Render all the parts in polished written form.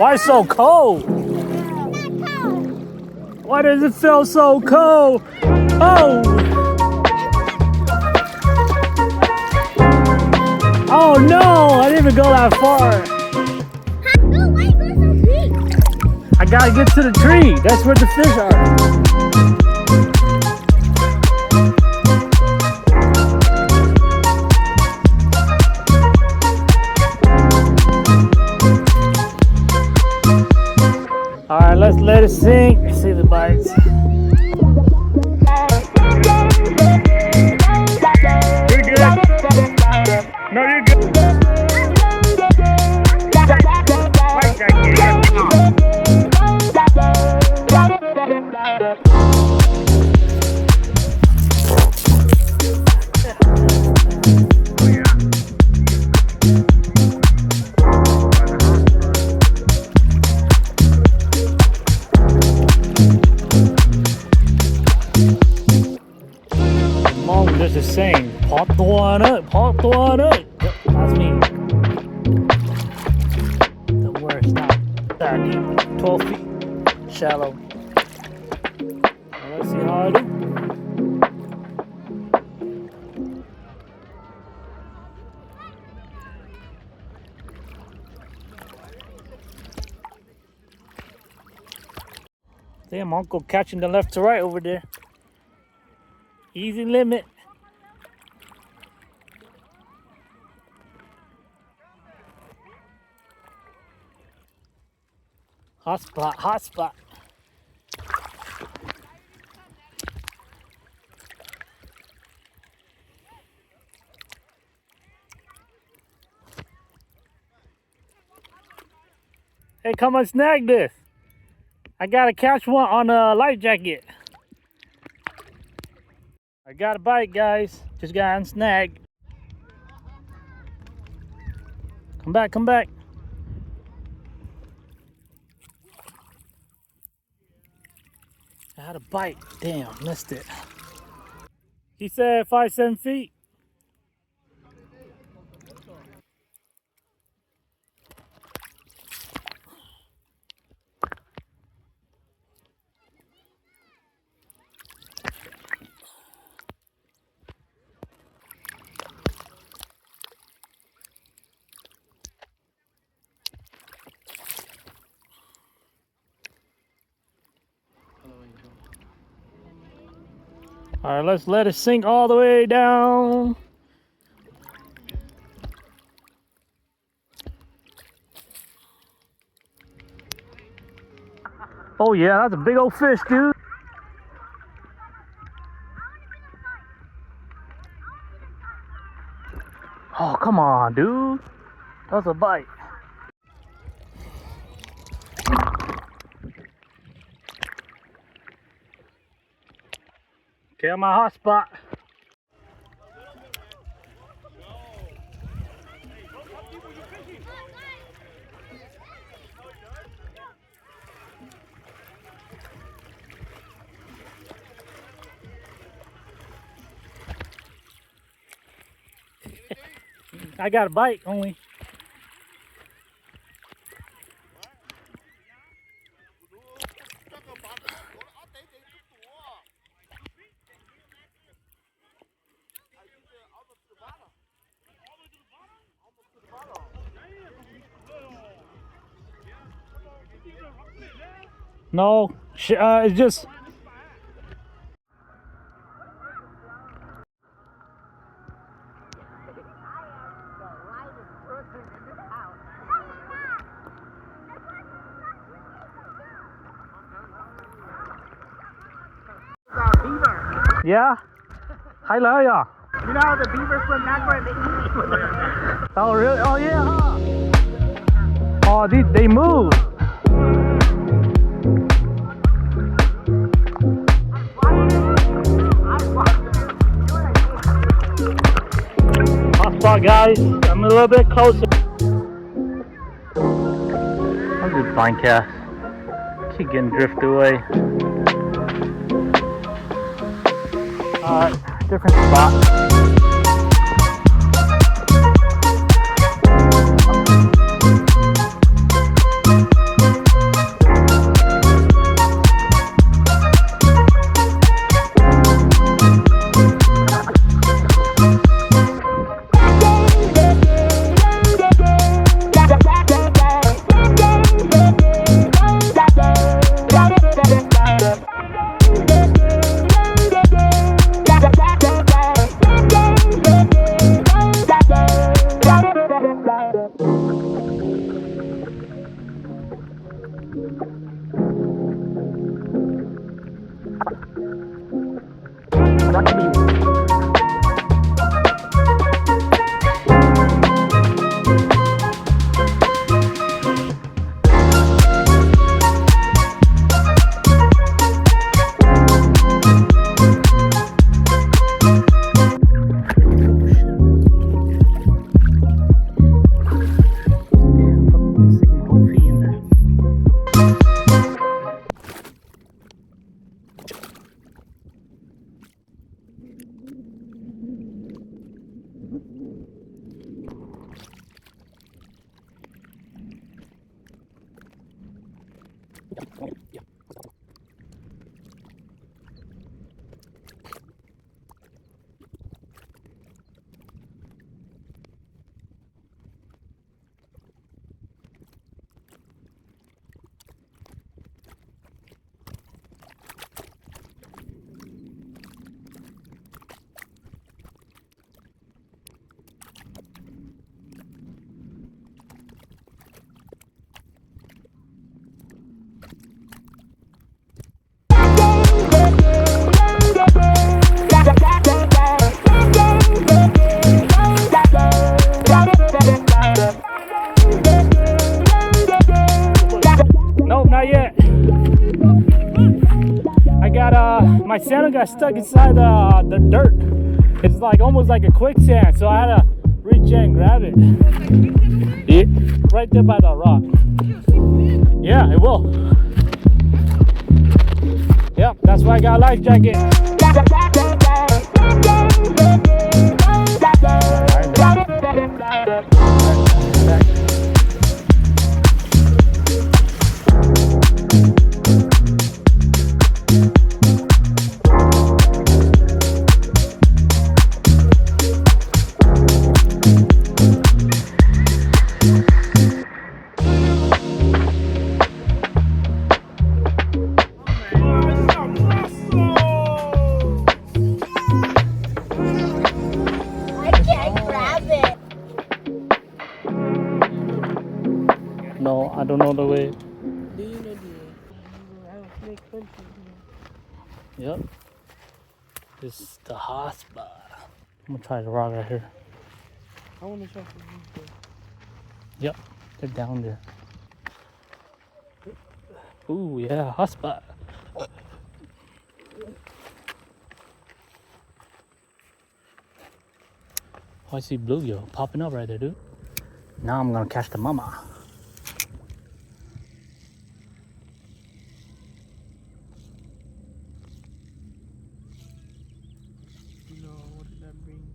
Why so cold? Why does it feel so cold? Oh! Oh no! I didn't even go that far. I gotta get to the tree. That's where the fish are. All right, let's let it sink. See if it bites. You're good. No, you're good. Like that, Just the same. Pop the one up. Pop the one up. Yep, that's me. Don't worry, it's not that deep. 12 feet. Shallow. Let's see how I do. Damn, Uncle catching the left to right over there. Easy limit. Hot spot, hot spot. Hey, come on, snag this. I gotta catch one on a life jacket. I got a bite, guys. Just got unsnagged. Come back, come back. I had a bite. Damn, missed it. He said 5-7 feet. All right, let's let it sink all the way down. Oh yeah, that's a big old fish, dude. Oh, come on, dude. That's a bite. Okay, on my hot spot. I got a bite only. No, it's just. Beaver. Yeah? Hi, yeah. You know how the beavers swim backward? They eat. Oh, really? Oh, yeah, huh? Oh, they move. Hot spot, guys. I'm a little bit closer. I'll do blind cast. Keep getting drifted away. Alright, different spot. sandal got stuck inside the dirt. It's like almost like a quicksand, so I had to reach in and grab it. Yeah, right there by the rock. Yeah, it will. Yep, that's why I got a life jacket. No, I don't know the way. Do you know the I don't snake country? Yep. This is the hotspot. I'm gonna try the rock right here. I want to show you. Yep, they're down there. Ooh, yeah, hotspot. Oh, I see bluegill popping up right there, dude. Now I'm gonna catch the mama. No, what did that bring?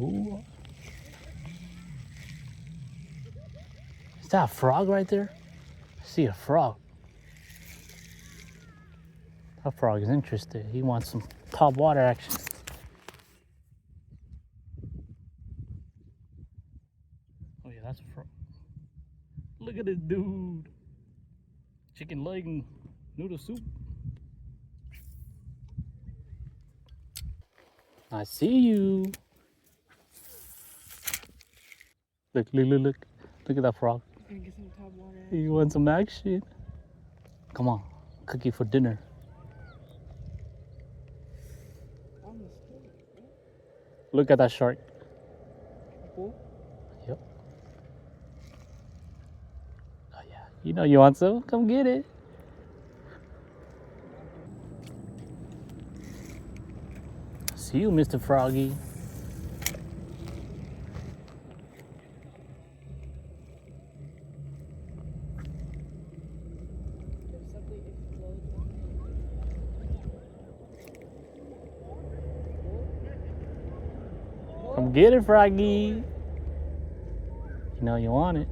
Ooh. Is that a frog right there? I see a frog. That frog is interested. He wants some top water action. Oh yeah, that's a frog. Look at this dude. Chicken leg and noodle soup. I see you. Look, look, look, look. Look at that frog. Gonna get some top water. You want some action? Come on, cookie for dinner. I'm a snake. Look at that shark. Cool. Yep. Oh yeah, you know you want some? Come get it. See you, Mr. Froggy. If something explodes, Come get it, Froggy. You know you want it.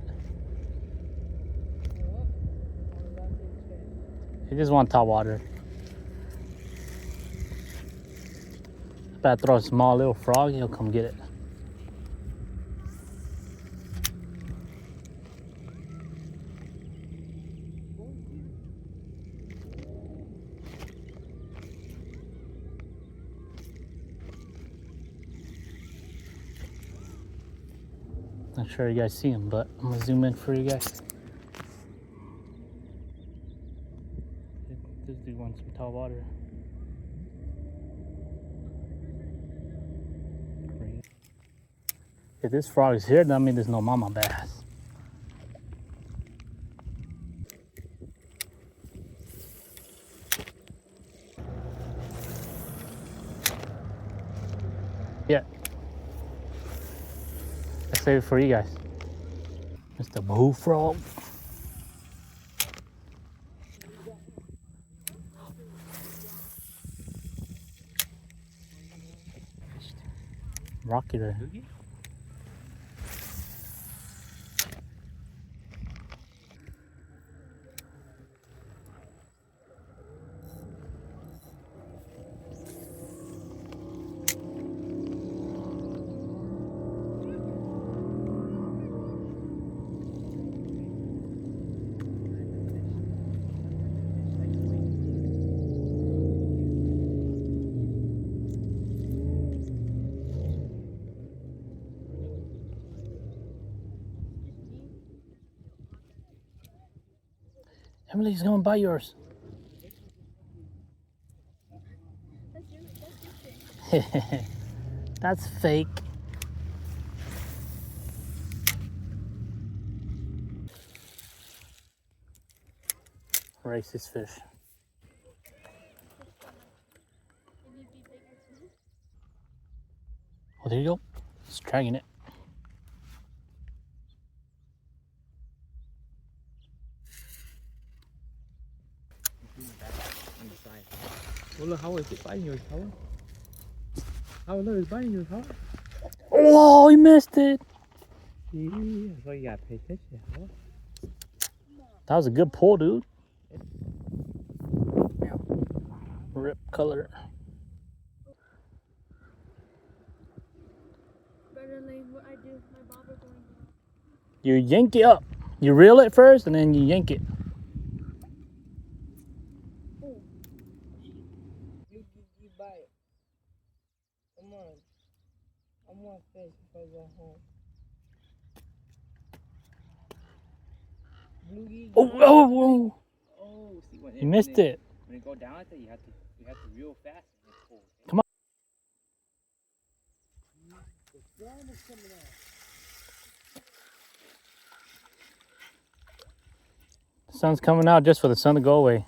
You just want top water. If I throw a small little frog, he'll come get it. Not sure you guys see him, but I'm gonna zoom in for you guys. This dude wants some tall water. If this frog is here, that means there's no mama bass. Yeah. Let's save it for you guys. Mr. Bullfrog. Rocky there. Emily's going to buy yours. That's fake. Racist fish. Oh, there you go. It's dragging it. On the side. Oh, look, how is it biting yours? How look, it's biting yours, how? Oh, he missed it. Yeah, that's why you gotta pay attention. How? That was a good pull, dude. Rip color. Better than what I do. My bobber going. You yank it up. You reel it first, and then you yank it. You bite. Come on. I want fish before I go home. Bluegill. Oh. Oh, see when You missed it. When it go down like that, you have to reel fast and then pull. Come on. The sun is coming out. The sun's coming out just for the sun to go away.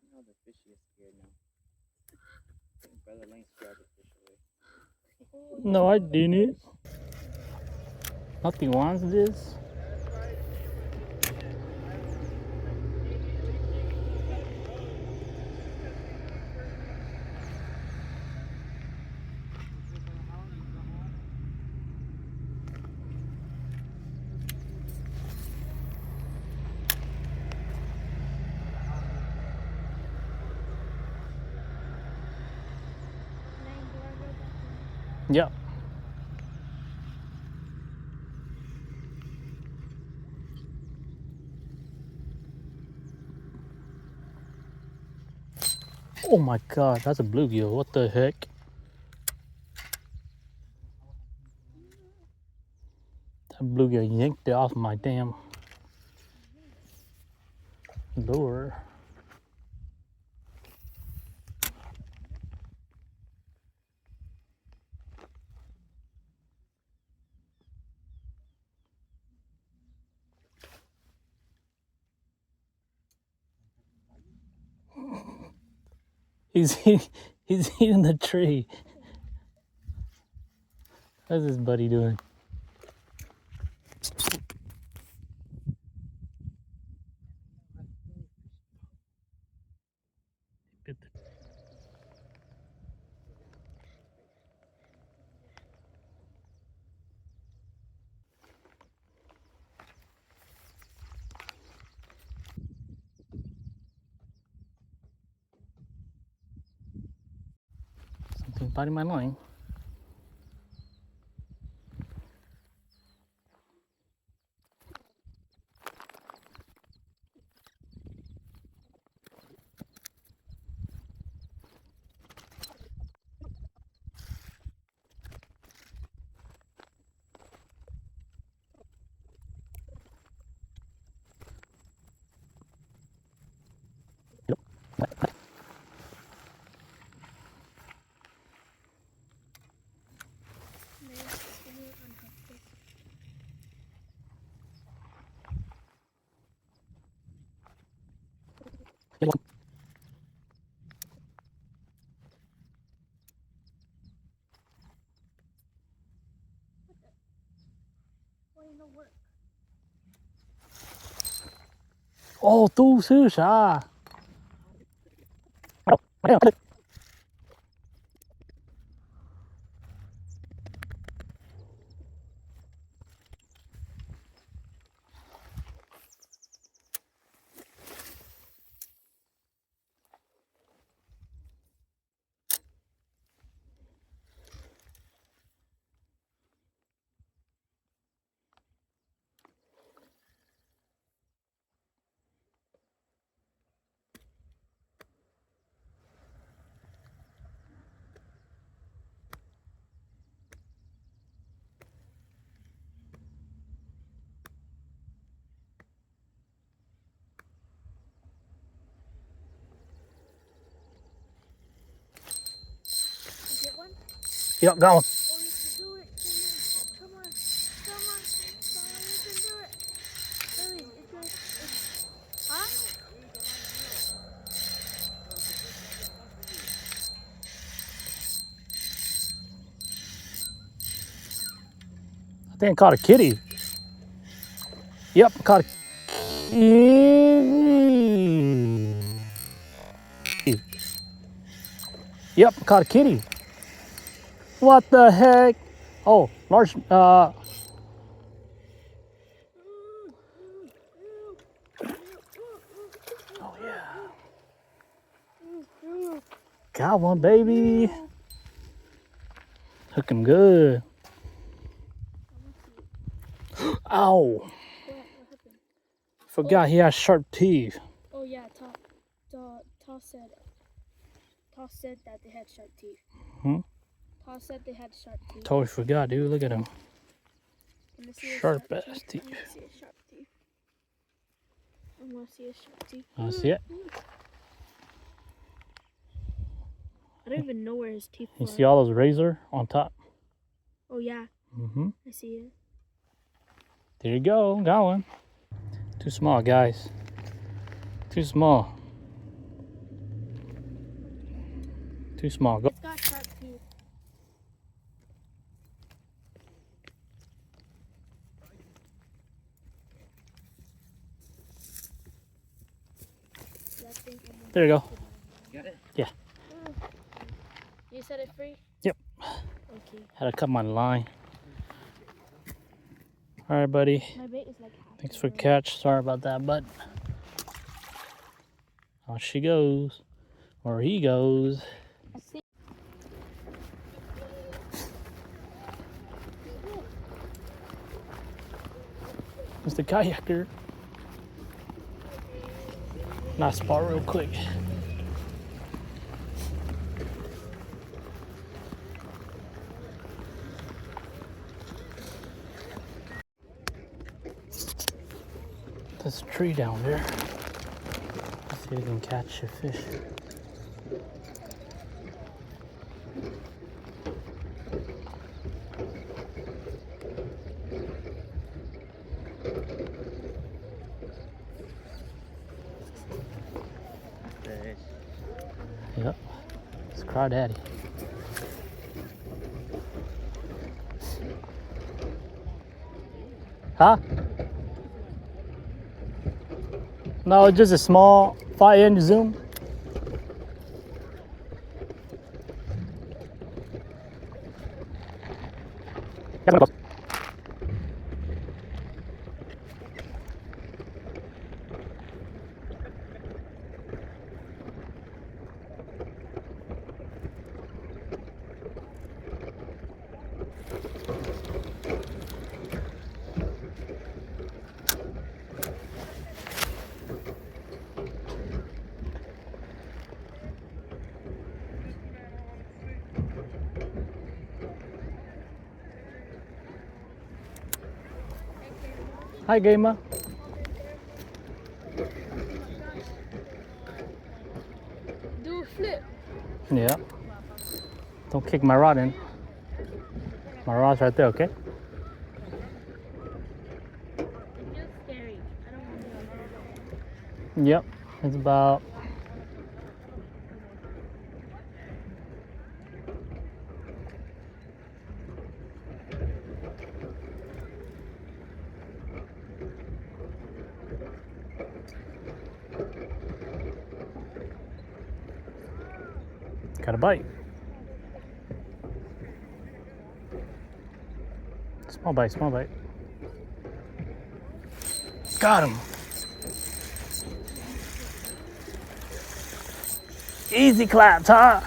You know the fish is scared now. I think Brother Lane scared the fish away. No, I didn't. Nothing wants this. Yeah. Oh my god, that's a bluegill. What the heck? That bluegill yanked it off my damn lure. He's eating the tree. What's this buddy doing? Something biting my line. Oh, tú susha. Yep, got one. Oh, you can do it. Come on. Come on. Come on. Sorry, you can do it. Really, it's good. Huh? I think I caught a kitty. Yep, caught a Yep, caught a kitty. What the heck? Oh, large, Oh, yeah. Got one, baby. Hook him good. Ow. What happened? Forgot he has sharp teeth. Oh yeah, Toss said that they had sharp teeth. Hmm? Toss said they had sharp teeth. Totally forgot, dude. Look at him. Can I see his Sharp ass teeth. I want to see his sharp teeth. I want to see his sharp teeth. I see it. I don't even know where his teeth are. You see all those razor on top? Oh yeah, Mm-hmm. I see it. There you go. Got one. Too small, guys. Too small. Too small. Go. It's got sharp teeth. There you go. Got it? Yeah. You set it free? Yep. Okay. Had to cut my line. All right, buddy. My bait is like half. Thanks for catch. Sorry about that, bud. Out she goes. Or he goes. I see. It's the kayaker. Nice spot real quick. This tree down there. Let's see if we can catch a fish. Fish. Yep. It's crawdaddy. Huh? No, it's just a small 5-inch zoom. Hi, Gamer. Do a flip. Yeah. Don't kick my rod in. My rod's right there, okay? It feels scary. I don't want to do it. Yep. It's about... Got a bite. Small bite, small bite. Got him. Easy clap, Ty.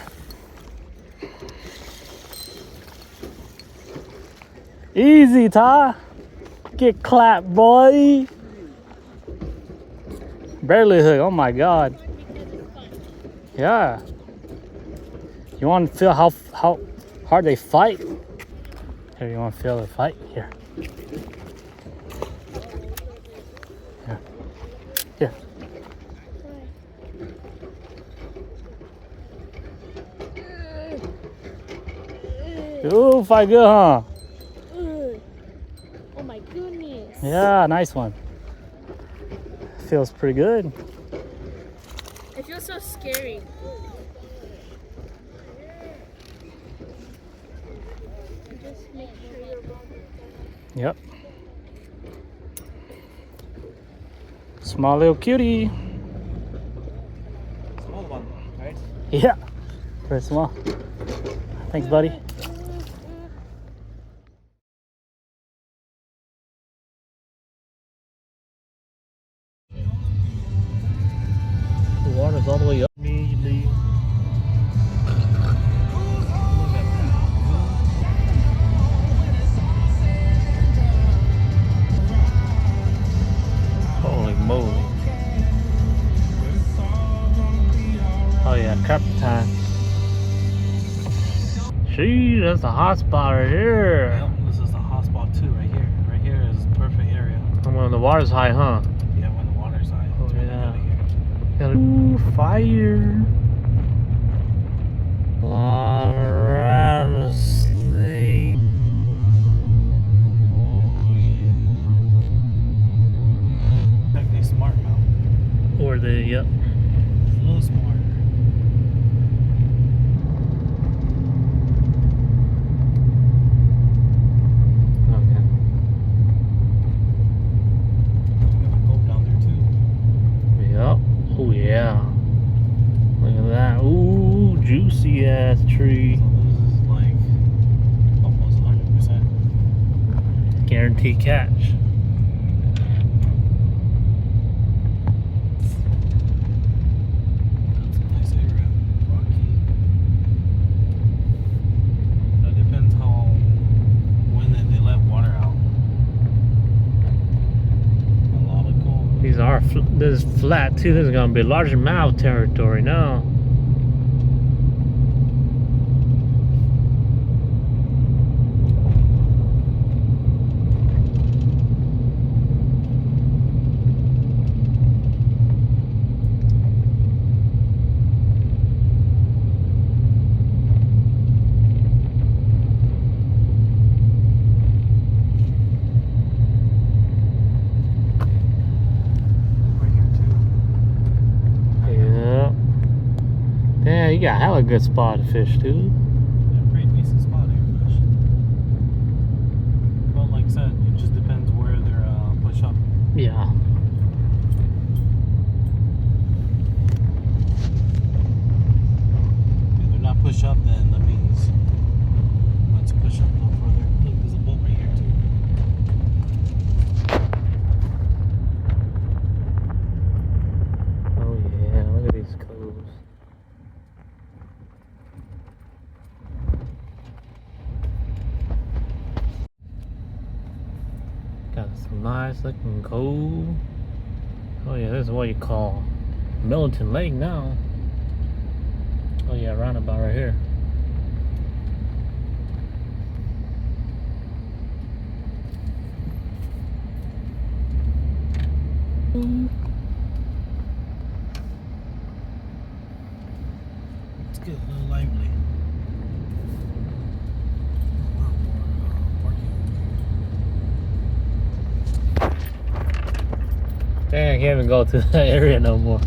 Easy, Ty. Get clapped, boy. Barely hook. Oh my God. Yeah. You want to feel how hard they fight? Here, you want to feel the fight? Here. Here. Here. Ooh, fight good, huh? Ugh. Oh my goodness. Yeah, nice one. Feels pretty good. It feels so scary. Just make sure you're Yep. Small little cutie. Small one, right? Yeah. Very small. Thanks, buddy. The water's all the way up. Immediately. Holy moly. Oh yeah, crap time. Gee, that's a hot spot right here. Yep, this is the hotspot too, right here. Right here is perfect area. And when the water's high, huh? Yeah, when the water's high. Oh, It's really yeah. good here. Got ooh, fire. Rattlesnake. Like they smart now. Or the, yep. It's a little smarter. Okay. You gotta go down there too. Yep. Oh yeah. Look at that. Ooh, juicy ass tree. So this is like almost 100%. Guaranteed catch. That's a nice area. Rocky. That depends how when they let water out. A lot of gold. These are this is flat too. This is gonna be larger mouth territory now. Right here too. Yeah. Damn, you got hella good spot to fish, dude. Yeah, pretty decent spot here, fish. Well, like I said, it just depends where they're push up. Yeah. If they're not push up, then that means let's push up a little further. Look, there's a boat right here too. Oh yeah, look at these coves. Got some nice looking cove. Oh yeah, this is what you call Millerton Lake now. Oh yeah, roundabout right here. Let's get a little lively. A lot more parking. Dang, I can't even go to that area no more.